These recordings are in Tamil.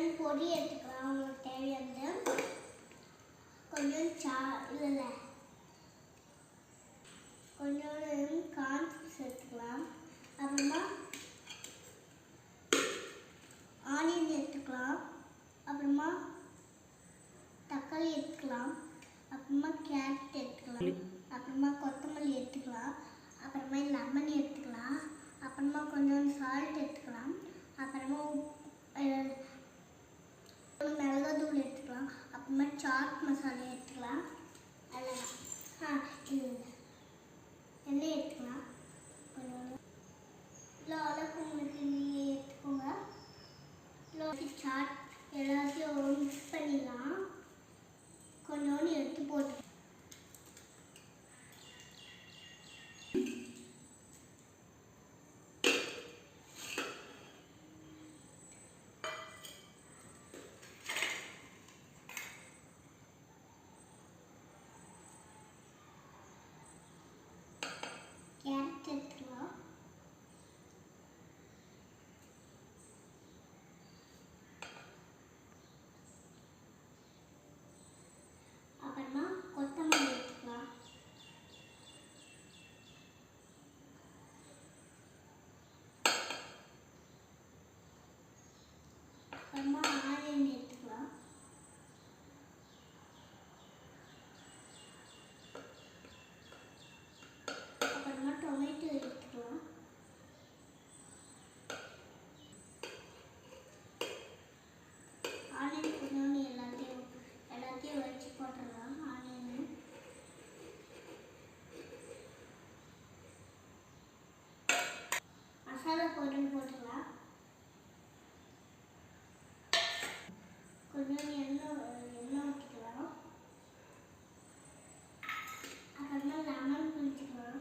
கொஞ்சம் பொடி எடுத்துக்கலாம் உங்களுக்கு தேவையானது. கொஞ்சம் இல்லை கொஞ்சோண்டு கார்ன்ஃப்ளவர் எடுத்துக்கலாம். அப்புறமா ஆனியன் எடுத்துக்கலாம். அப்புறமா தக்காளி எடுத்துக்கலாம். அப்புறமா கேரட் எடுத்துக்கலாம். அப்புறமா கொத்தமல்லி எடுத்துக்கலாம். அப்புறமா லெமன் எடுத்துக்கலாம். அப்புறமா கொஞ்சோண்டு சால்ட் எடுத்துக்கலாம். அப்புறமா மிளகாத்தூள் எடுத்துக்கலாம். அப்புறமா சாட் மசாலா எடுத்துக்கலாம். அவ்வளோதான். எண்ணெய் எடுத்துக்கலாம். கொஞ்சம் இல்லை அளவுக்கு உங்களுக்கு எடுத்துக்கோங்க. இல்லை சாட் எல்லாத்தையும் மிக்ஸ் பண்ணிடலாம். கொஞ்சோண்டு எடுத்து போட்டு கேரட் எடுத்துக்கலாம். அப்புறமா கொத்தமல்லி எடுத்துக்கலாம். அப்புறமா ஆனியன் எடுத்துக்கலாம். அப்புறமா டொமேட்டோ எடுத்துக்கலாம். ஆனியன் கொஞ்சோண்டு எல்லாத்தையும் வச்சு போட்டுடலாம். ஆனியன் மசாலா பவுடர் போட்டுடலாம். கொஞ்சம் எண்ணெய் ஊற்றிக்கலாம். அப்புறமா லெமன் புளிச்சுக்கலாம்.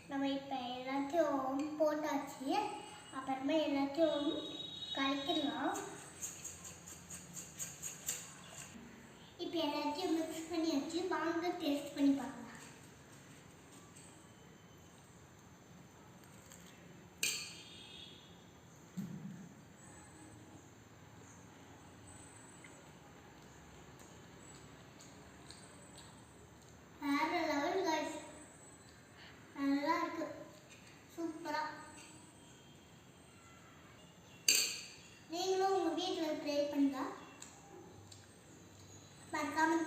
நம்ம இப்போ எல்லாத்தையும் போட்டாச்சு. அப்புறமா எல்லாத்தையும் கலக்கிடலாம். இப்போ எல்லாத்தையும் மிக்ஸ் பண்ணியாச்சு. வாங்க டேஸ்ட் பண்ணி பார்க்கலாம். வேற லெவல் கைஸ், நல்லா இருக்கு, சூப்பரா. நீங்களும் உங்க வீட்டில் ட்ரை பண்ணுங்க. மறக்காம